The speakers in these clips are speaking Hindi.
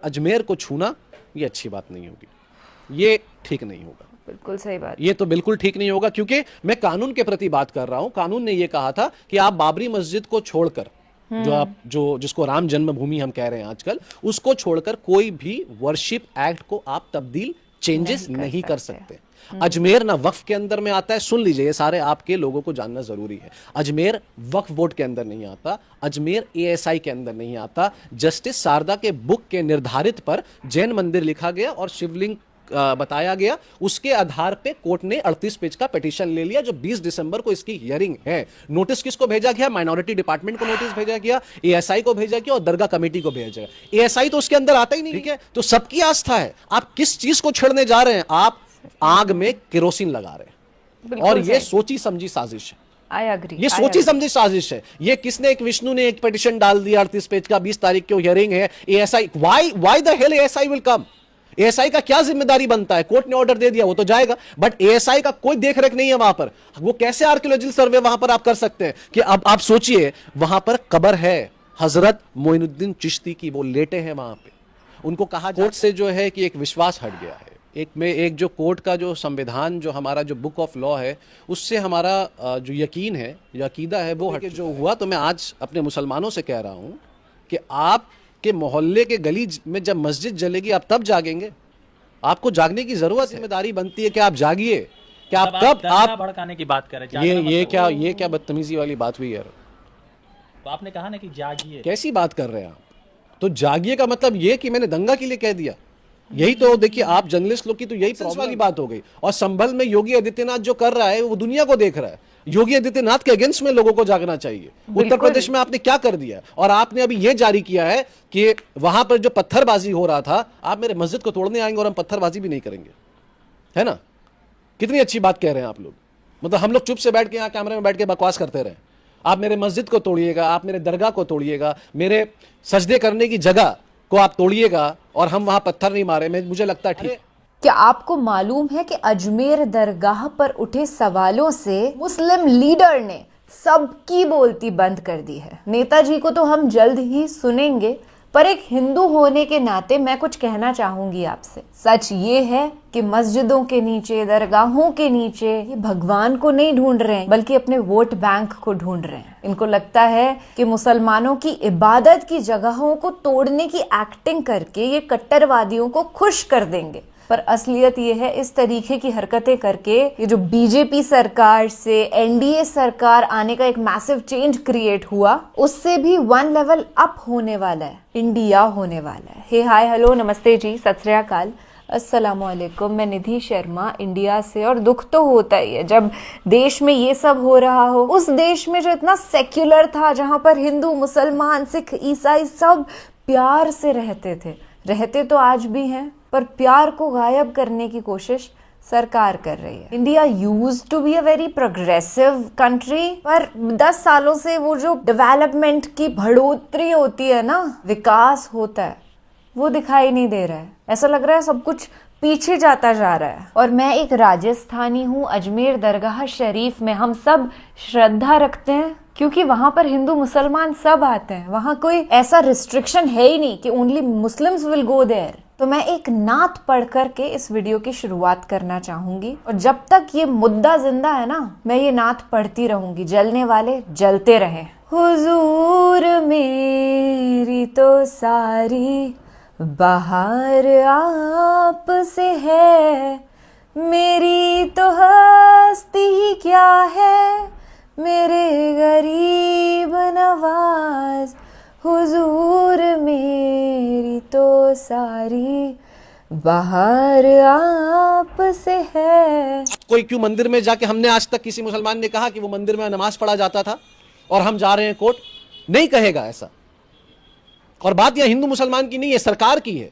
अजमेर को छूना ये अच्छी बात नहीं होगी, ये ठीक नहीं होगा। बिल्कुल सही बात। ये तो बिल्कुल ठीक नहीं होगा, क्योंकि मैं कानून के प्रति बात कर रहा हूं। कानून ने ये कहा था कि आप बाबरी मस्जिद को छोड़कर, जो जिसको राम जन्मभूमि हम कह रहे हैं आजकल, उसको छोड़कर कोई भी वर्शिप एक्ट को आप तब्दील चेंजेस नहीं कर सकते। अजमेर ना वक्फ के अंदर में आता है, सुन लीजिए, ये सारे आपके लोगों को जानना जरूरी है। अजमेर वक्फ बोर्ड के अंदर नहीं आता, अजमेर एएसआई के अंदर नहीं आता। जस्टिस शारदा के बुक के निर्धारित पर जैन मंदिर लिखा गया और शिवलिंग बताया गया, उसके आधार पे कोर्ट ने 38 पेज का पिटीशन ले लिया, जो 20 दिसंबर को इसकी हियरिंग है। नोटिस किसको भेजा गया? माइनॉरिटी डिपार्टमेंट को नोटिस भेजा गया, एएसआई को भेजा गया और दरगाह कमेटी को भेजा गया। एएसआई तो उसके अंदर आता ही नहीं, ठीक है? तो सबकी आस्था है, आप किस चीज को छेड़ने जा रहे हैं? आप आग में केरोसिन लगा रहे हैं, और ये सोची समझी साजिश है। आई एग्री, ये सोची समझी साजिश है। ये किसने, एक विष्णु ने एक पिटीशन डाल दिया 38 पेज का, 20 तारीख को हियरिंग है। ASI, why the hell ASI will come? ASI का क्या जिम्मेदारी बनता है? कोर्ट ने ऑर्डर दे दिया, वो तो जाएगा, बट एएसआई का कोई देखरेख नहीं है वहां पर। वो कैसे आर्कियोलॉजिकल सर्वे वहां पर आप कर सकते हैं? कि अब आप सोचिए, वहां पर कब्र है हजरत मोइनुद्दीन चिश्ती की, वो लेटे हैं वहां पे। उनको कहा कोर्ट से जो है कि एक विश्वास हट गया है, एक जो कोर्ट का जो संविधान, जो हमारा जो बुक ऑफ लॉ है, उससे हमारा जो यकीन है, जो अकीदा है, वो हट के जो हुआ। तो मैं आज अपने मुसलमानों से कह रहा हूं कि आप के मोहल्ले के गली में जब मस्जिद जलेगी, आप तब जागेंगे। आपको जागने की जरूरत, जिम्मेदारी बनती है कि आप जागिए। कि आप कब आप भड़काने की बात करें, ये क्या बदतमीजी वाली बात हुई यार? तो आपने कहा ना कि जागिए, कैसी बात कर रहे हैं आप? तो जागिए का मतलब ये कि मैंने दंगा के लिए कह दिया? यही तो देखिए, आप जर्नलिस्ट लोग की तो यही प्रॉब्लम वाली बात हो गई। और संभल में योगी आदित्यनाथ जो कर रहा है, वो दुनिया को देख रहा है। योगी आदित्यनाथ के अगेंस्ट में लोगों को जागना चाहिए। उत्तर प्रदेश में आपने क्या कर दिया? और आपने अभी ये जारी किया है कि वहां पर जो पत्थरबाजी हो रहा था, आप मेरे मस्जिद को तोड़ने आएंगे और हम पत्थरबाजी भी नहीं करेंगे, है ना? कितनी अच्छी बात कह रहे हैं आप लोग। मतलब हम लोग चुप से बैठ के यहाँ कैमरे में बैठ के बकवास करते रहे। आप मेरे मस्जिद को तोड़िएगा, आप मेरे दरगाह को तोड़िएगा, मेरे सजदे करने की जगह को आप तोड़िएगा, और हम वहां पत्थर नहीं मारे। मुझे लगता है ठीक। क्या आपको मालूम है कि अजमेर दरगाह पर उठे सवालों से मुस्लिम लीडर ने सबकी बोलती बंद कर दी है? नेताजी को तो हम जल्द ही सुनेंगे, पर एक हिंदू होने के नाते मैं कुछ कहना चाहूंगी आपसे। सच ये है कि मस्जिदों के नीचे, दरगाहों के नीचे ये भगवान को नहीं ढूंढ रहे हैं, बल्कि अपने वोट बैंक को ढूंढ रहे हैं। इनको लगता है कि मुसलमानों की इबादत की जगहों को तोड़ने की एक्टिंग करके ये कट्टरवादियों को खुश कर देंगे। पर असलियत ये है, इस तरीके की हरकतें करके ये जो बीजेपी सरकार से एनडीए सरकार आने का एक मैसिव चेंज क्रिएट हुआ, उससे भी 1 लेवल अप होने वाला है, इंडिया होने वाला है। हे हाय हेलो नमस्ते जी, सत श्री अकाल, अस्सलाम वालेकुम। मैं निधि शर्मा, इंडिया से। और दुख तो होता ही है जब देश में ये सब हो रहा हो। उस देश में जो इतना सेक्युलर था, जहां पर हिंदू, मुसलमान, सिख, ईसाई सब प्यार से रहते तो आज भी हैं, पर प्यार को गायब करने की कोशिश सरकार कर रही है। India used to be a very progressive country, पर 10 सालों से वो जो डेवलपमेंट की बढ़ोतरी होती है ना, विकास होता है, वो दिखाई नहीं दे रहा है। ऐसा लग रहा है सब कुछ पीछे जाता जा रहा है। और मैं एक राजस्थानी हूँ। अजमेर दरगाह शरीफ में हम सब श्रद्धा रखते हैं, क्योंकि वहां पर हिंदू मुसलमान सब आते हैं। वहां कोई ऐसा रिस्ट्रिक्शन है ही नहीं कि only Muslims will go there. तो मैं एक नात पढ़ करके इस वीडियो की शुरुआत करना चाहूंगी, और जब तक ये मुद्दा जिंदा है ना, मैं ये नात पढ़ती रहूंगी। जलने वाले जलते रहे। हुजूर मेरी तो सारी बहार आप से है, मेरी तो हस्ती ही क्या है, मेरे गरीब नवाज। हुजूर मेरी तो सारी बहार आप से है। कोई क्यों मंदिर में जाके, हमने आज तक किसी मुसलमान ने कहा कि वो मंदिर में नमाज पढ़ा जाता था और हम जा रहे हैं कोर्ट? नहीं कहेगा ऐसा। और बात यह हिंदू मुसलमान की नहीं है, सरकार की है।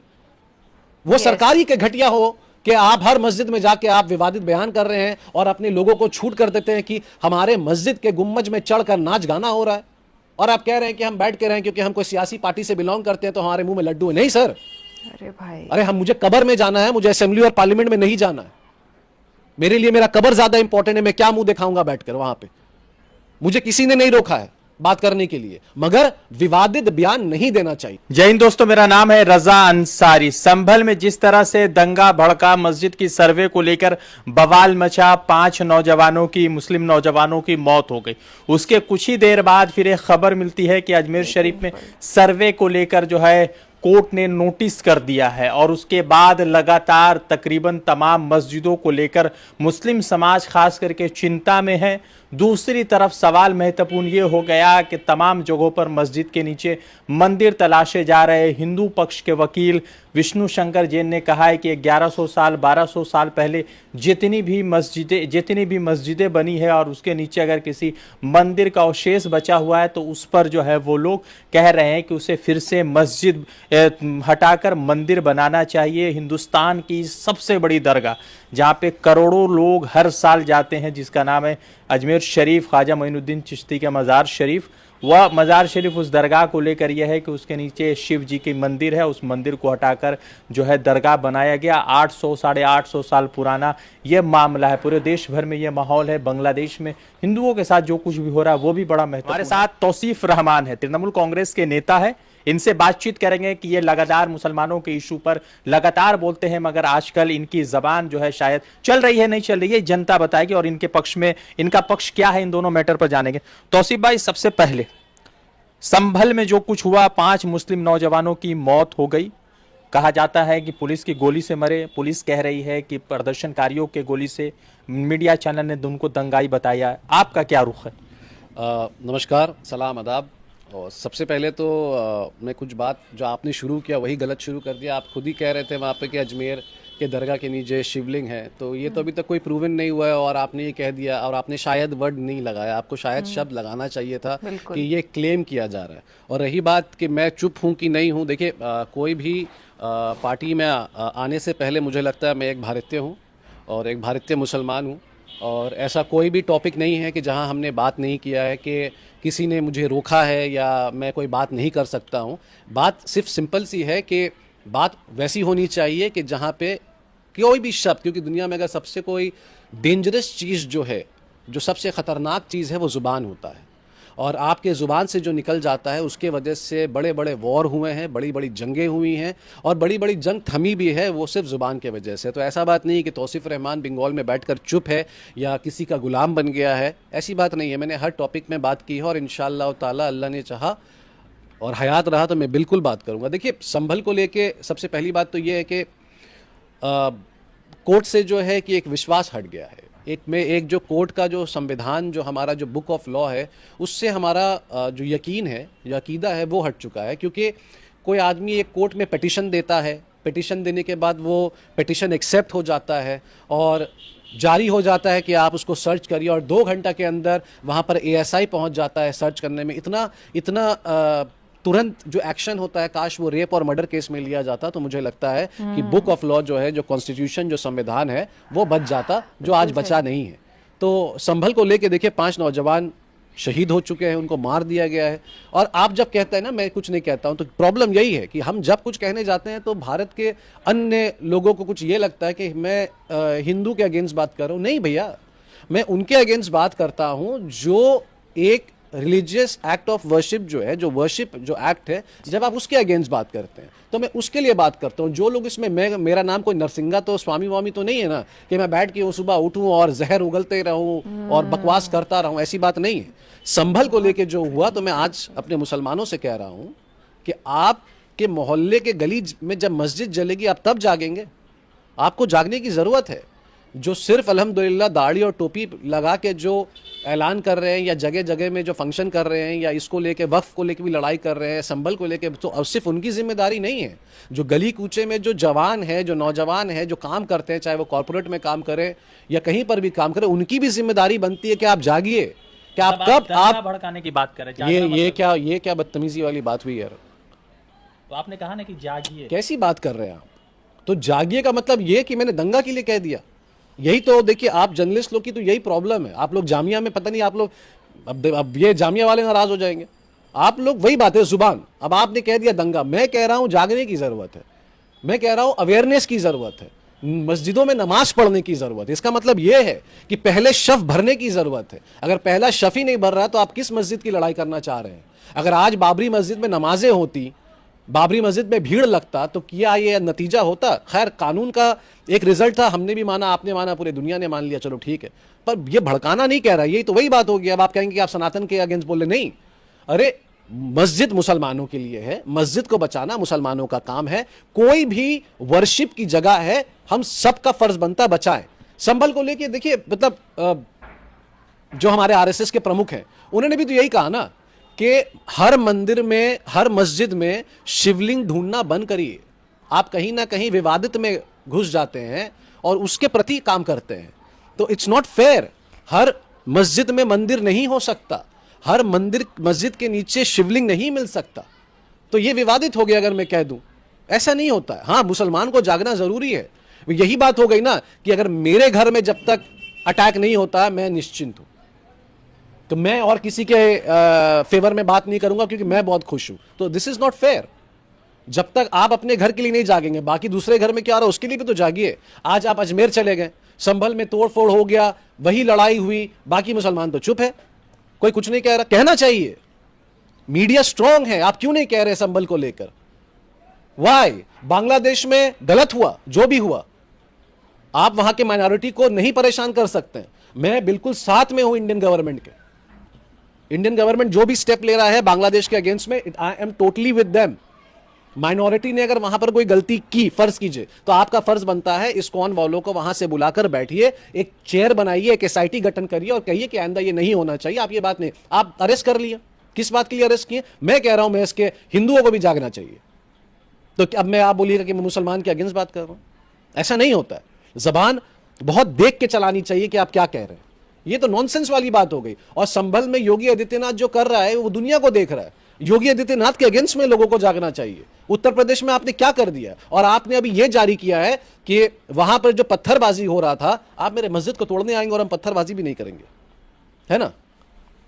वो सरकारी के घटिया हो कि आप हर मस्जिद में जाके आप विवादित बयान कर रहे हैं और अपने लोगों को छूट कर देते हैं कि हमारे मस्जिद के गुम्बज में चढ़कर नाच गाना हो रहा है, और आप कह रहे हैं कि हम बैठ के रहें क्योंकि हम कोई सियासी पार्टी से बिलोंग करते हैं तो हमारे मुंह में लड्डू है। नहीं सर, अरे भाई, अरे मुझे कब्र में जाना है, मुझे असेंबली और पार्लियामेंट में नहीं जाना है। मेरे लिए मेरा कब्र ज्यादा इंपॉर्टेंट है। मैं क्या मुंह दिखाऊंगा बैठकर वहां पे? मुझे किसी ने नहीं रोका है। बात करने के लिए, मगर विवादित बयान नहीं देना चाहिए। जय हिंद दोस्तों, मेरा नाम है रजा अंसारी। संभल में जिस तरह से दंगा भड़का, मस्जिद की सर्वे को लेकर बवाल मचा, 5 नौजवानों की, मुस्लिम नौजवानों की मौत हो गई। उसके कुछ ही देर बाद फिर एक खबर मिलती है कि अजमेर शरीफ में सर्वे को लेकर जो है कोर्ट ने नोटिस कर दिया है, और उसके बाद लगातार तकरीबन तमाम मस्जिदों को लेकर मुस्लिम समाज खास करके चिंता में है। दूसरी तरफ सवाल महत्वपूर्ण ये हो गया कि तमाम जगहों पर मस्जिद के नीचे मंदिर तलाशे जा रहे। हिंदू पक्ष के वकील विष्णु शंकर जैन ने कहा है कि 1100 साल 1200 साल पहले जितनी भी मस्जिदें बनी है और उसके नीचे अगर किसी मंदिर का अवशेष बचा हुआ है तो उस पर जो है वो लोग कह रहे हैं कि उसे फिर से मस्जिद हटाकर मंदिर बनाना चाहिए। हिंदुस्तान की सबसे बड़ी दरगाह जहाँ पे करोड़ों लोग हर साल जाते हैं, जिसका नाम है अजमेर शरीफ, ख्वाजा मोइनुद्दीन चिश्ती का मज़ार शरीफ। वह मज़ार शरीफ उस दरगाह को लेकर यह है कि उसके नीचे शिव जी की मंदिर है, उस मंदिर को हटाकर जो है दरगाह बनाया गया। 800 साढ़े 800 साल पुराना यह मामला है। पूरे देश भर में यह माहौल है। बांग्लादेश में हिंदुओं के साथ जो कुछ भी हो रहा है वो भी बड़ा महत्वपूर्ण। हमारे साथ तौसीफ रहमान है, तृणमूल कांग्रेस के नेता है। इनसे बातचीत करेंगे कि ये लगातार मुसलमानों के इशू पर लगातार बोलते हैं, मगर आजकल इनकी जबान जो है शायद चल रही है नहीं चल रही है, जनता बताएगी, और इनके पक्ष में इनका पक्ष क्या है, इन दोनों मैटर पर जानेंगे। तौसीफ भाई, सबसे पहले संभल में जो कुछ हुआ, 5 मुस्लिम नौजवानों की मौत हो गई। कहा जाता है कि पुलिस की गोली से मरे, पुलिस कह रही है कि प्रदर्शनकारियों के गोली से। मीडिया चैनल ने उनको दंगाई बताया। आपका क्या रुख है? नमस्कार, सलाम, आदाब। और सबसे पहले तो मैं कुछ बात जो आपने शुरू किया वही गलत शुरू कर दिया। आप खुद ही कह रहे थे वहाँ पे कि अजमेर के दरगाह के नीचे शिवलिंग है, तो ये तो अभी तक कोई प्रूवन नहीं हुआ है, और आपने ये कह दिया, और आपने शायद वर्ड नहीं लगाया, आपको शायद शब्द लगाना चाहिए था कि ये क्लेम किया जा रहा है। और रही बात कि मैं चुप हूँ कि नहीं हूँ, देखिए कोई भी पार्टी में आने से पहले मुझे लगता है मैं एक भारतीय हूँ और एक भारतीय मुसलमान हूँ, और ऐसा कोई भी टॉपिक नहीं है कि जहाँ हमने बात नहीं किया है कि किसी ने मुझे रोका है या मैं कोई बात नहीं कर सकता हूँ। बात सिर्फ सिंपल सी है कि बात वैसी होनी चाहिए कि जहाँ पे कोई भी शब्द, क्योंकि दुनिया में अगर सबसे कोई डेंजरस चीज़ जो है, जो सबसे ख़तरनाक चीज़ है, वो ज़ुबान होता है, और आपके ज़ुबान से जो निकल जाता है उसके वजह से बड़े बड़े वॉर हुए हैं, बड़ी बड़ी जंगें हुई हैं, और बड़ी बड़ी जंग थमी भी है, वो सिर्फ ज़ुबान के वजह से। तो ऐसा बात नहीं कि तौसीफ रहमान बंगाल में बैठकर चुप है या किसी का गुलाम बन गया है, ऐसी बात नहीं है। मैंने हर टॉपिक में बात की है, और इंशाअल्लाह ताला अल्लाह ने चाहा और हयात रहा तो मैं बिल्कुल बात करूँगा। देखिए, संभल को लेके सबसे पहली बात तो ये है कि कोर्ट से जो है कि एक विश्वास हट गया है। एक जो कोर्ट का जो संविधान, जो हमारा जो बुक ऑफ लॉ है, उससे हमारा जो यकीन है, जो अकीदा है, वो हट चुका है। क्योंकि कोई आदमी एक कोर्ट में पिटिशन देता है, पिटिशन देने के बाद वो पिटिशन एक्सेप्ट हो जाता है और जारी हो जाता है कि आप उसको सर्च करिए, और 2 घंटा के अंदर वहाँ पर ASI पहुँच जाता है सर्च करने में। इतना तुरंत जो एक्शन होता है, काश वो रेप और मर्डर केस में लिया जाता, तो मुझे लगता है कि बुक ऑफ लॉ जो है, जो कॉन्स्टिट्यूशन, जो संविधान है, वो बच जाता, जो आज बचा नहीं है। तो संभल को लेके देखिए, 5 नौजवान शहीद हो चुके हैं, उनको मार दिया गया है। और आप जब कहते हैं ना मैं कुछ नहीं कहता हूं, तो प्रॉब्लम यही है कि हम जब कुछ कहने जाते हैं तो भारत के अन्य लोगों को कुछ ये लगता है कि मैं हिंदू के अगेंस्ट बात कर रहा हूं। नहीं भैया, मैं उनके अगेंस्ट बात करता हूं जो एक रिलीजियस एक्ट ऑफ वर्शिप जो है, जो वर्शिप जो एक्ट है, जब आप उसके अगेंस्ट बात करते हैं तो मैं उसके लिए बात करता हूं। जो लोग इसमें, मेरा नाम कोई नरसिंगा तो स्वामी वामी तो नहीं है ना कि मैं बैठ के वो सुबह उठूं और जहर उगलते रहूं और बकवास करता रहूं, ऐसी बात नहीं है। संभल को लेके जो हुआ, तो मैं आज अपने मुसलमानों से कह रहा हूं कि आपके मोहल्ले के गली में जब मस्जिद जलेगी आप तब जागेंगे। आपको जागने की ज़रूरत है। जो सिर्फ अल्हम्दुलिल्लाह दाढ़ी और टोपी लगा के जो ऐलान कर रहे हैं, या जगह जगह में जो फंक्शन कर रहे हैं, या इसको लेके वक्फ को लेके भी लड़ाई कर रहे हैं, संभल को लेके, तो अब सिर्फ उनकी जिम्मेदारी नहीं है। जो गली कूचे में जो जवान है, जो नौजवान है, जो काम करते हैं, चाहे वो कॉर्पोरेट में काम करें या कहीं पर भी काम करें, उनकी भी जिम्मेदारी बनती है कि आप जागिए। कि आप कब आप भड़काने की बात करें, ये क्या बदतमीजी वाली बात हुई यार? तो आपने कहा ना कि जागिए। कैसी बात कर रहे हैं आप? तो जागिए का मतलब ये कि मैंने दंगा के लिए कह दिया? यही तो देखिए, आप जर्नलिस्ट लोग की तो यही प्रॉब्लम है। आप लोग जामिया में, पता नहीं आप लोग, अब ये जामिया वाले नाराज हो जाएंगे। आप लोग वही बात है, जुबान। अब आपने कह दिया दंगा, मैं कह रहा हूं जागने की जरूरत है, मैं कह रहा हूं अवेयरनेस की जरूरत है। मस्जिदों में नमाज पढ़ने की जरूरत है। इसका मतलब यह है कि पहले शफ भरने की जरूरत है। अगर पहला शफ ही नहीं भर रहा तो आप किस मस्जिद की लड़ाई करना चाह रहे हैं? अगर आज बाबरी मस्जिद में नमाजें होती, बाबरी मस्जिद में भीड़ लगता, तो क्या ये नतीजा होता? खैर, कानून का एक रिजल्ट था, हमने भी माना, आपने माना, पूरी दुनिया ने मान लिया, चलो ठीक है। पर यह भड़काना नहीं कह रहा, यही तो वही बात होगी। अब आप कहेंगे कि आप सनातन के अगेंस्ट बोले, नहीं। अरे मस्जिद मुसलमानों के लिए है, मस्जिद को बचाना मुसलमानों का काम है। कोई भी वर्शिप की जगह है, हम सबका फर्ज बनता है बचाएं। संभल को लेके देखिए, मतलब जो हमारे आरएसएस के प्रमुख हैं, उन्होंने भी तो यही कहा ना कि हर मंदिर में, हर मस्जिद में शिवलिंग ढूंढना बंद करिए। आप कहीं ना कहीं विवादित में घुस जाते हैं और उसके प्रति काम करते हैं, तो इट्स नॉट फेयर। हर मस्जिद में मंदिर नहीं हो सकता, हर मस्जिद के नीचे शिवलिंग नहीं मिल सकता, तो यह विवादित हो गया अगर मैं कह दूं। ऐसा नहीं होता है। हाँ, मुसलमान को जागना जरूरी है। यही बात हो गई ना कि अगर मेरे घर में जब तक अटैक नहीं होता मैं निश्चिंत हूं, तो मैं और किसी के फेवर में बात नहीं करूंगा क्योंकि मैं बहुत खुश हूं। तो दिस इज नॉट फेयर। जब तक आप अपने घर के लिए नहीं जागेंगे, बाकी दूसरे घर में क्या हो रहा है उसके लिए भी तो जागिए। आज आप अजमेर चले गए, संभल में तोड़फोड़ हो गया, वही लड़ाई हुई, बाकी मुसलमान तो चुप है, कोई कुछ नहीं कह रहा। कहना चाहिए, मीडिया स्ट्रांग है, आप क्यों नहीं कह रहे संभल को लेकर? वाई? बांग्लादेश में गलत हुआ, जो भी हुआ, आप वहां के माइनॉरिटी को नहीं परेशान कर सकते हैं। मैं बिल्कुल साथ में हूं इंडियन गवर्नमेंट के। इंडियन गवर्नमेंट जो भी स्टेप ले रहा है बांग्लादेश के अगेंस्ट में, I am totally with them. Minority ने अगर वहां पर कोई गलती की, फर्ज कीजिए, तो आपका फर्ज बनता है इस्कॉन वालों को वहां से बुलाकर बैठिए, एक चेयर बनाइए, एक एसआईटी गठन करिए और कहिए कि आइंदा ये नहीं होना चाहिए। आप ये बात नहीं, आप अरेस्ट कर लिया, किस बात के लिए अरेस्ट किए? मैं कह रहा हूं, मैं इसके हिंदुओं को भी जागना चाहिए। तो अब मैं, आप बोलिएगा कि मैं मुसलमान के अगेंस्ट बात कर रहा हूं? ऐसा नहीं होता है। जबान बहुत देख के चलानी चाहिए कि आप क्या कह रहे हैं। ये तो नॉनसेंस वाली बात हो गई। और संभल में योगी आदित्यनाथ जो कर रहा है वो दुनिया को देख रहा है। योगी आदित्यनाथ के अगेंस्ट में लोगों को जागना चाहिए। उत्तर प्रदेश में आपने क्या कर दिया? और आपने अभी ये जारी किया है कि वहां पर जो पत्थरबाजी हो रहा था, आप मेरे मस्जिद को तोड़ने आएंगे और हम पत्थरबाजी भी नहीं करेंगे, है ना?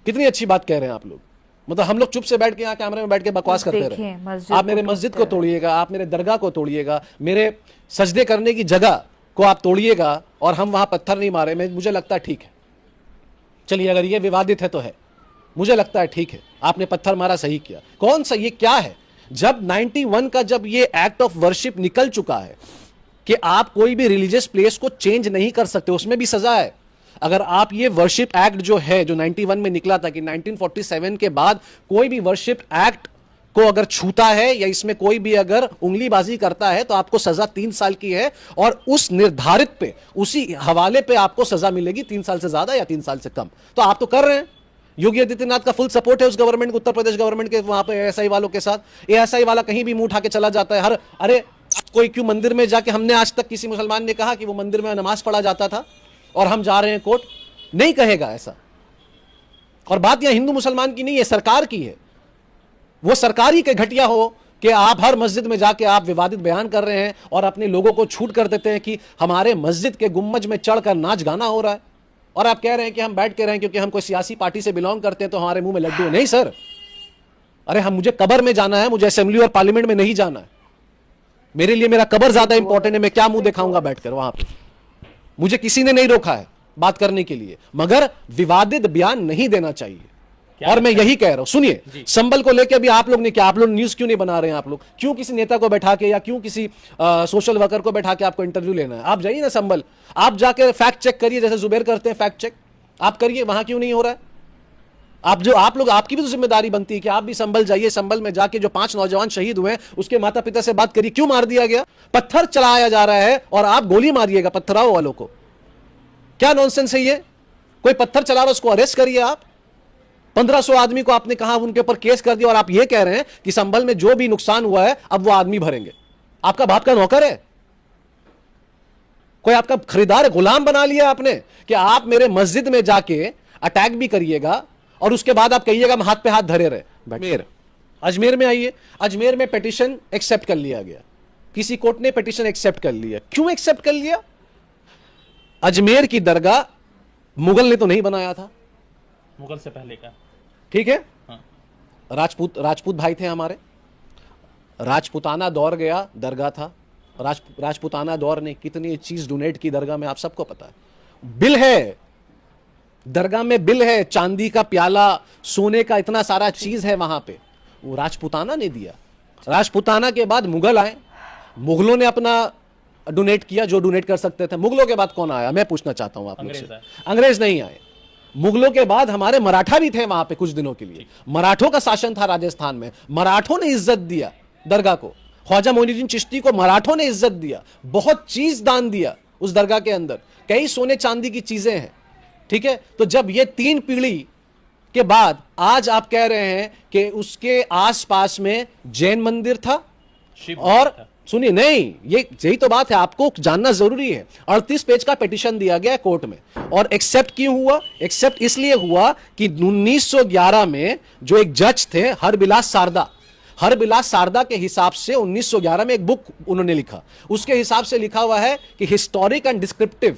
कितनी अच्छी बात कह रहे हैं आप लोग। मतलब हम लोग चुप से बैठ के यहाँ कैमरे में बैठ के बकवास करते रहे। आप मेरे मस्जिद को तोड़िएगा, आप मेरे दरगाह को तोड़िएगा, मेरे सजदे करने की जगह को आप तोड़िएगा और हम वहां पत्थर नहीं मारे। मुझे लगता है ठीक है, चलिए अगर ये विवादित है तो है, मुझे लगता है ठीक है, आपने पत्थर मारा, सही किया। कौन सा, ये क्या है? जब 91 का जब ये एक्ट ऑफ वर्शिप निकल चुका है कि आप कोई भी रिलीजियस प्लेस को चेंज नहीं कर सकते, उसमें भी सजा है। अगर आप ये वर्शिप एक्ट जो है, जो 91 में निकला था कि 1947 के बाद कोई भी वर्शिप एक्ट को अगर छूता है या इसमें कोई भी अगर उंगलीबाजी करता है तो आपको सजा 3 साल की है, और उस निर्धारित पे, उसी हवाले पे आपको सजा मिलेगी 3 साल से ज्यादा या 3 साल से कम। तो आप तो कर रहे हैं। योगी आदित्यनाथ का फुल सपोर्ट है उस गवर्नमेंट को, उत्तर प्रदेश गवर्नमेंट के, वहां पे एएसआई वालों के साथ। एएसआई वाला कहीं भी मुंह उठा के चला जाता है। अरे कोई क्यों मंदिर में जाके, हमने आज तक किसी मुसलमान ने कहा कि वो मंदिर में नमाज पढ़ा जाता था और हम जा रहे हैं कोर्ट? नहीं कहेगा ऐसा। और बात यहां हिंदू मुसलमान की नहीं है, सरकार की है। वो सरकारी के घटिया हो कि आप हर मस्जिद में जाके आप विवादित बयान कर रहे हैं और अपने लोगों को छूट कर देते हैं कि हमारे मस्जिद के गुम्मज में चढ़कर नाच गाना हो रहा है, और आप कह रहे हैं कि हम बैठ के रहे हैं क्योंकि हम कोई सियासी पार्टी से बिलोंग करते हैं तो हमारे मुंह में लड्डू है। नहीं सर, अरे मुझे कब्र में जाना है, मुझे असेंबली और पार्लियामेंट में नहीं जाना है। मेरे लिए मेरा कब्र ज्यादा इंपॉर्टेंट है। मैं क्या मुंह दिखाऊंगा बैठकर वहां पे? मुझे किसी ने नहीं रोका है बात करने के लिए, मगर विवादित बयान नहीं देना चाहिए। और मैं यही कह रहा हूं, सुनिए, संभल को लेकर भी आप लोग ने क्या, आप लोग न्यूज क्यों नहीं बना रहे हैं? आप लोग क्यों किसी नेता को बैठा के या क्यों किसी सोशल वर्कर को बैठा के आपको इंटरव्यू लेना है? आप जाइए ना संभल, आप जाके फैक्ट चेक करिए, जैसे जुबेर करते हैं फैक्ट चेक, आप करिए। वहां क्यों नहीं हो रहा है? आप लोग, आपकी भी तो जिम्मेदारी बनती है कि आप भी संभल जाइए। संभल में जाके जो 5 नौजवान शहीद हुए हैं उसके माता पिता से बात करिए, क्यों मार दिया गया? पत्थर चलाया जा रहा है और आप गोली मारिएगा पत्थराव वालों को। क्या नॉनसेंस है ये? कोई पत्थर चला रहा, उसको अरेस्ट करिए आप। 1500 आदमी को आपने कहा, उनके ऊपर केस कर दिया, और आप ये कह रहे हैं कि संभल में जो भी नुकसान हुआ है अब वो आदमी भरेंगे। आपका बाप का नौकर है कोई? आपका खरीदार है? गुलाम बना लिया आपने कि आप मेरे मस्जिद में जाके अटैक भी करिएगा और उसके बाद आप कहिएगा हम हाथ पे हाथ धरे रहे। अजमेर में आइए, अजमेर में पिटीशन एक्सेप्ट कर लिया गया, किसी कोर्ट ने पिटीशन एक्सेप्ट कर लिया। क्यों एक्सेप्ट कर लिया? अजमेर की दरगाह मुगल ने तो नहीं बनाया था, मुगल से पहले का, ठीक है? हाँ। राजपूत भाई थे हमारे, राजपूताना दौर गया, दरगाह था, राजपूताना दौर ने कितनी चीज डोनेट की दरगाह में, आप सबको पता है। बिल है दरगाह में, बिल है, चांदी का प्याला, सोने का इतना सारा चीज है वहां पे, वो राजपूताना ने दिया। राजपूताना के बाद मुगल आए, मुगलों ने अपना डोनेट किया जो डोनेट कर सकते थे। मुगलों के बाद कौन आया, मैं पूछना चाहता हूं आप लोग से। अंग्रेज नहीं आए। मुगलों के बाद हमारे मराठा भी थे वहां पे कुछ दिनों के लिए, मराठों का शासन था राजस्थान में, मराठों ने इज्जत दिया दरगाह को, ख्वाजा मोइनुद्दीन चिश्ती को मराठों ने इज्जत दिया, बहुत चीज दान दिया उस दरगाह के अंदर, कई सोने चांदी की चीजें हैं, ठीक है। तो जब ये 3 पीढ़ी के बाद आज आप कह रहे हैं कि उसके आसपास में जैन मंदिर था, और सुनिए, नहीं, ये यही तो बात है, आपको जानना जरूरी है। 38 पेज का पिटीशन दिया गया कोर्ट में, और एक्सेप्ट क्यों हुआ? एक्सेप्ट इसलिए हुआ कि 1911 में जो एक जज थे हरबिलास सारदा के हिसाब से 1911 में एक बुक उन्होंने लिखा, उसके हिसाब से लिखा हुआ है कि हिस्टोरिक एंड डिस्क्रिप्टिव,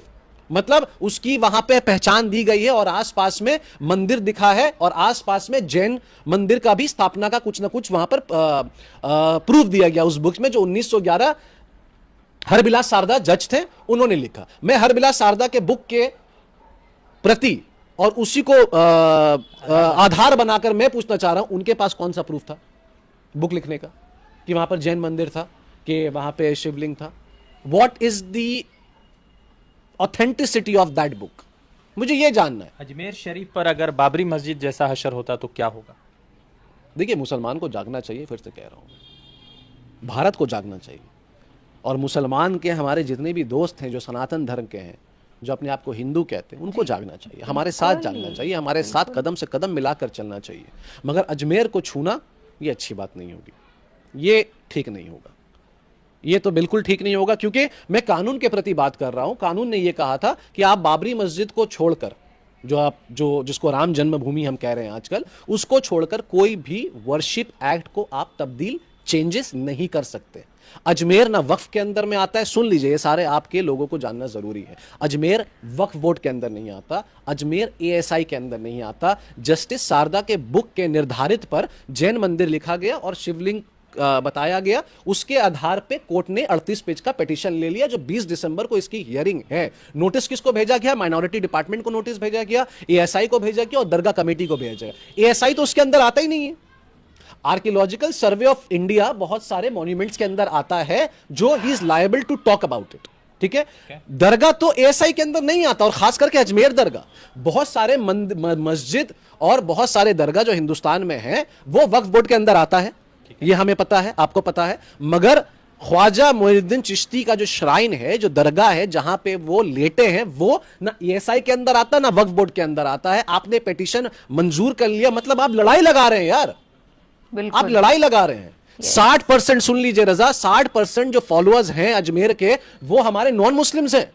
मतलब उसकी वहां पे पहचान दी गई है और आसपास में मंदिर दिखा है, और आसपास में जैन मंदिर का भी स्थापना का कुछ ना कुछ वहां पर प्रूफ दिया गया उस बुक में, जो 1911 हरबिलास सारदा जज थे उन्होंने लिखा। मैं हरबिलास सारदा के बुक के प्रति और उसी को आधार बनाकर मैं पूछना चाह रहा हूं, उनके पास कौन सा प्रूफ था बुक लिखने का कि वहां पर जैन मंदिर था, कि वहां पे शिवलिंग था? What is the authenticity of that book? मुझे यह जानना है। अजमेर शरीफ पर अगर बाबरी मस्जिद जैसा हशर होता तो क्या होगा? देखिए, मुसलमान को जागना चाहिए, फिर से कह रहा हूं, भारत को जागना चाहिए, और मुसलमान के हमारे जितने भी दोस्त हैं जो सनातन धर्म के हैं, जो अपने आप को हिंदू कहते हैं, उनको जागना चाहिए, हमारे साथ जागना चाहिए, हमारे साथ कदम से कदम मिलाकर चलना चाहिए। मगर अजमेर को छूना ये अच्छी बात नहीं होगी, ये ठीक नहीं होगा, ये तो बिल्कुल ठीक नहीं होगा, क्योंकि मैं कानून के प्रति बात कर रहा हूं। कानून ने यह कहा था कि आप बाबरी मस्जिद को छोड़कर, जिसको राम जन्मभूमि हम कह रहे हैं आजकल, उसको छोड़कर कोई भी वर्शिप एक्ट को आप तब्दील, चेंजेस नहीं कर सकते। अजमेर ना वक्फ के अंदर में आता है, सुन लीजिए, ये सारे आपके लोगों को जानना जरूरी है। अजमेर वक्फ बोर्ड के अंदर नहीं आता, अजमेर एएसआई के अंदर नहीं आता। जस्टिस सारदा के बुक के निर्धारित पर जैन मंदिर लिखा गया और शिवलिंग बताया गया, उसके आधार पे कोर्ट ने 38 पेज का पिटीशन ले लिया, जो 20 दिसंबर को इसकी हियरिंग है। नोटिस किसको भेजा गया? माइनॉरिटी डिपार्टमेंट को नोटिस भेजा गया, एएसआई को भेजा गया और दरगाह कमेटी को भेजा गया। एएसआई तो उसके अंदर आता ही नहीं है। आर्कियोलॉजिकल सर्वे ऑफ इंडिया बहुत सारे मॉन्यूमेंट्स के अंदर आता है, जो he is liable to talk about it, ठीक है। दरगाह तो एएसआई के अंदर नहीं आता, और खास करके अजमेर दरगाह। बहुत सारे मस्जिद और बहुत सारे दरगाह जो हिंदुस्तान में हैं, वो वक्फ बोर्ड के अंदर आता है, ये हमें पता है, आपको पता है। मगर ख्वाजा मोइनुद्दीन चिश्ती का जो श्राइन है, जो दरगाह है जहां पे वो लेटे हैं, वो ना एएसआई के अंदर आता, ना वक्फ बोर्ड के अंदर आता है। आपने पिटीशन मंजूर कर लिया, मतलब आप लड़ाई लगा रहे हैं यार, आप लड़ाई लगा रहे हैं। 60%, सुन लीजिए रजा, 60% जो फॉलोअर्स हैं अजमेर के, वो हमारे नॉन मुस्लिम्स हैं,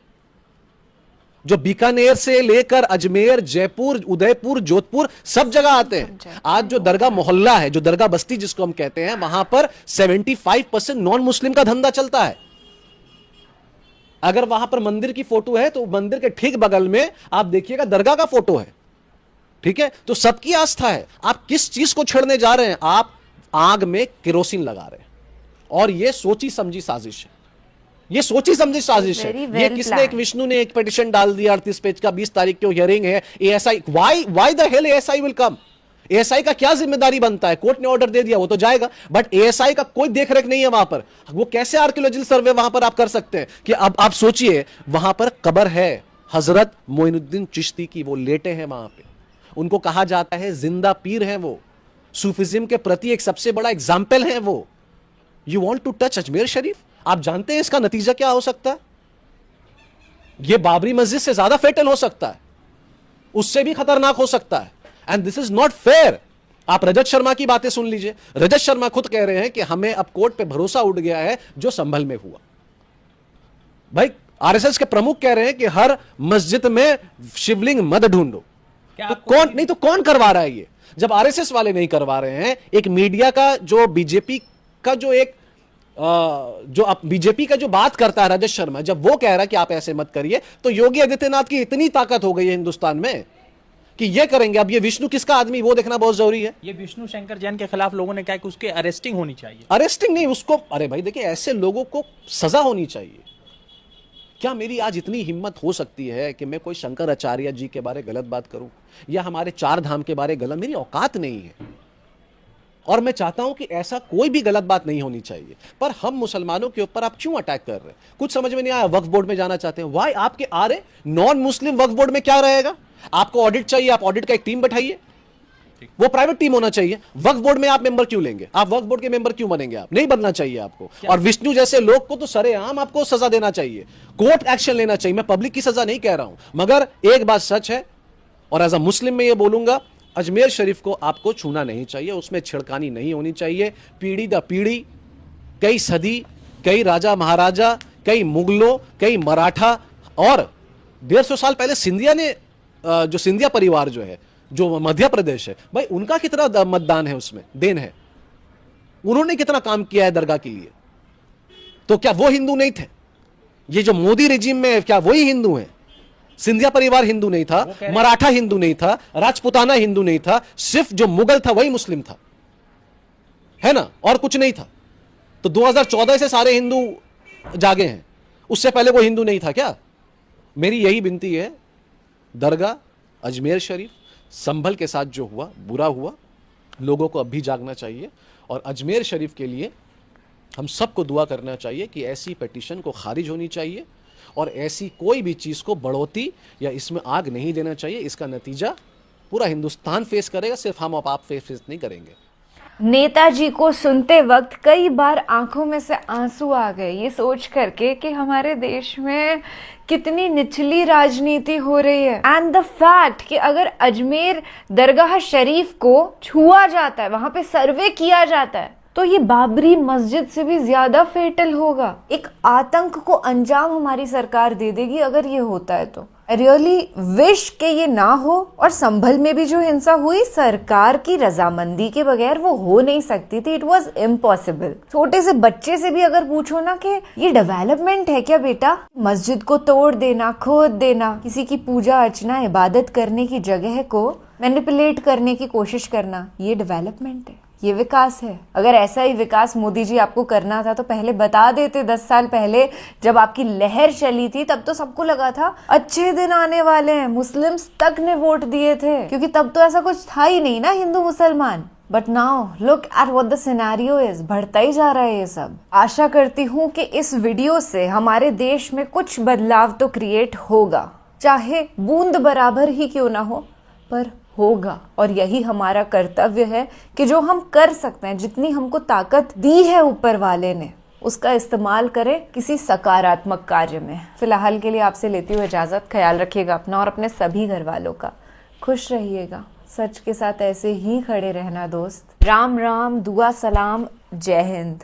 जो बीकानेर से लेकर अजमेर, जयपुर, उदयपुर, जोधपुर, सब जगह आते हैं। आज जो दरगाह मोहल्ला है, जो दरगाह बस्ती जिसको हम कहते हैं, वहां पर 75% नॉन मुस्लिम का धंधा चलता है। अगर वहां पर मंदिर की फोटो है तो मंदिर के ठीक बगल में आप देखिएगा दरगाह का फोटो है, ठीक है। तो सबकी आस्था है। आप किस चीज को छेड़ने जा रहे हैं? आप आग में केरोसिन लगा रहे हैं, और यह सोची समझी साजिश है, ये सोची समझी साजिश है। ये किसने, एक विष्णु ने एक पिटीशन डाल दिया 38 पेज का, 20 तारीख को हियरिंग है। ASI, why the hell ASI will come? ASI का क्या जिम्मेदारी बनता है? कोर्ट ने ऑर्डर दे दिया, वो तो जाएगा, बट एएसआई का कोई देखरेख नहीं है वहां पर। वो कैसे आर्कियोलॉजिकल सर्वे वहां पर आप कर सकते हैं? कि अब आप सोचिए, वहां पर कब्र है हजरत मोइनुद्दीन चिश्ती की, वो लेटे हैं वहां पे, उनको कहा जाता है जिंदा पीर हैं वो, सूफिज्म के प्रति एक सबसे बड़ा एग्जाम्पल है वो। You want to touch Ajmer Sharif? आप जानते हैं इसका नतीजा क्या हो सकता है? यह बाबरी मस्जिद से ज्यादा फेटल हो सकता है, उससे भी खतरनाक हो सकता है, and this is not fair. आप रजत शर्मा की बातें सुन लीजिए। रजत शर्मा खुद कह रहे हैं कि हमें अब कोर्ट पे भरोसा उठ गया है जो संभल में हुआ। भाई, आरएसएस के प्रमुख कह रहे हैं कि हर मस्जिद में शिवलिंग मत ढूंढो, तो कौन, नहीं तो कौन करवा रहा है ये? जब आरएसएस वाले नहीं करवा रहे हैं, एक मीडिया का जो बीजेपी का जो एक बीजेपी का जो बात करता है रजत शर्मा, जब वो कह रहा है कि आप ऐसे मत करिए, तो योगी आदित्यनाथ की इतनी ताकत हो गई है हिंदुस्तान में कि ये करेंगे। अब ये विष्णु किसका आदमी वो देखना बहुत जरूरी है। ये विष्णु शंकर जैन के खिलाफ लोगों ने कहा कि उसके अरेस्टिंग होनी चाहिए। अरेस्टिंग नहीं, उसको, अरे भाई देखिए, ऐसे लोगों को सजा होनी चाहिए। क्या मेरी आज इतनी हिम्मत हो सकती है कि मैं कोई शंकराचार्य जी के बारे गलत बात करूं या हमारे चार धाम के बारे गलत? मेरी औकात नहीं है और मैं चाहता हूं कि ऐसा कोई भी गलत बात नहीं होनी चाहिए। पर हम मुसलमानों के ऊपर आप क्यों अटैक कर रहे हैं? कुछ समझ में नहीं आया। वक्फ बोर्ड में जाना चाहते हैं, वाई? आपके आ रहे नॉन मुस्लिम वक्फ बोर्ड में क्या रहेगा? आपको ऑडिट चाहिए, आप ऑडिट का एक टीम बैठाइए, वो प्राइवेट टीम होना चाहिए। वक्फ बोर्ड में आप मेंबर क्यों लेंगे? आप वक्फ बोर्ड के मेंबर क्यों बनेंगे? आप नहीं बनना चाहिए आपको। और विष्णु जैसे लोग को तो सरेआम आपको सजा देना चाहिए, कोर्ट एक्शन लेना चाहिए। मैं पब्लिक की सजा नहीं कह रहा हूं, मगर एक बात सच है और एज अ मुस्लिम में ये बोलूंगा, अजमेर शरीफ को आपको छूना नहीं चाहिए, उसमें छिड़कानी नहीं होनी चाहिए। पीढ़ी दर पीढ़ी, कई सदी, कई राजा महाराजा, कई मुगलों, कई मराठा और 150 साल पहले सिंधिया ने, जो सिंधिया परिवार जो है, जो मध्य प्रदेश है, भाई उनका कितना मतदान है उसमें, देन है, उन्होंने कितना काम किया है दरगाह के लिए। तो क्या वो हिंदू नहीं थे? ये जो मोदी रिजीम में क्या वही हिंदू हैं? सिंधिया परिवार हिंदू नहीं था, मराठा हिंदू नहीं था, राजपुताना हिंदू नहीं था, सिर्फ जो मुगल था वही मुस्लिम था, है ना, और कुछ नहीं था। तो 2014 से सारे हिंदू जागे हैं, उससे पहले वो हिंदू नहीं था क्या? मेरी यही विनती है, दरगाह अजमेर शरीफ संभल के साथ जो हुआ बुरा हुआ, लोगों को अब भी जागना चाहिए और अजमेर शरीफ के लिए हम सबको दुआ करना चाहिए कि ऐसी पिटीशन को खारिज होनी चाहिए और ऐसी कोई भी चीज़ को बढ़ोती या इसमें आग नहीं देना चाहिए। इसका नतीजा पूरा हिंदुस्तान फेस करेगा, सिर्फ हम आप फेस नहीं करेंगे। नेताजी को सुनते वक्त कई बार आंखों में से आंसू आ गए, ये सोच करके कि हमारे देश में कितनी निचली राजनीति हो रही है। एंड द फैक्ट कि अगर अजमेर दरगाह शरीफ को छुआ जाता है, वहां पे सर्वे किया जाता है, तो ये बाबरी मस्जिद से भी ज्यादा फेटल होगा। एक आतंक को अंजाम हमारी सरकार दे देगी अगर ये होता है तो। आई रियली विश के ये ना हो। और संभल में भी जो हिंसा हुई, सरकार की रजामंदी के बगैर वो हो नहीं सकती थी, इट वॉज इम्पॉसिबल। छोटे से बच्चे से भी अगर पूछो ना कि ये डेवलपमेंट है क्या बेटा, मस्जिद को तोड़ देना, खोद देना, किसी की पूजा अर्चना इबादत करने की जगह को मैनिपुलेट करने की कोशिश करना, ये डेवलपमेंट है, ये विकास है। अगर ऐसा ही विकास मोदी जी आपको करना था तो पहले बता देते। 10 साल पहले जब आपकी लहर चली थी तब तो सबको लगा था अच्छे दिन आने वाले हैं, मुस्लिम्स तक ने वोट दिए थे, क्योंकि तब तो ऐसा कुछ था ही नहीं ना हिंदू मुसलमान। But now look at what the scenario is, बढ़ता ही जा रहा है ये सब। आशा करती हूँ कि इस वीडियो से हमारे देश में कुछ बदलाव तो क्रिएट होगा, चाहे बूंद बराबर ही क्यों ना हो, पर होगा। और यही हमारा कर्तव्य है कि जो हम कर सकते हैं, जितनी हमको ताकत दी है ऊपर वाले ने, उसका इस्तेमाल करें किसी सकारात्मक कार्य में। फिलहाल के लिए आपसे लेती हूँ इजाजत। ख्याल रखिएगा अपना और अपने सभी घर वालों का। खुश रहिएगा, सच के साथ ऐसे ही खड़े रहना दोस्त। राम राम, दुआ सलाम, जय हिंद।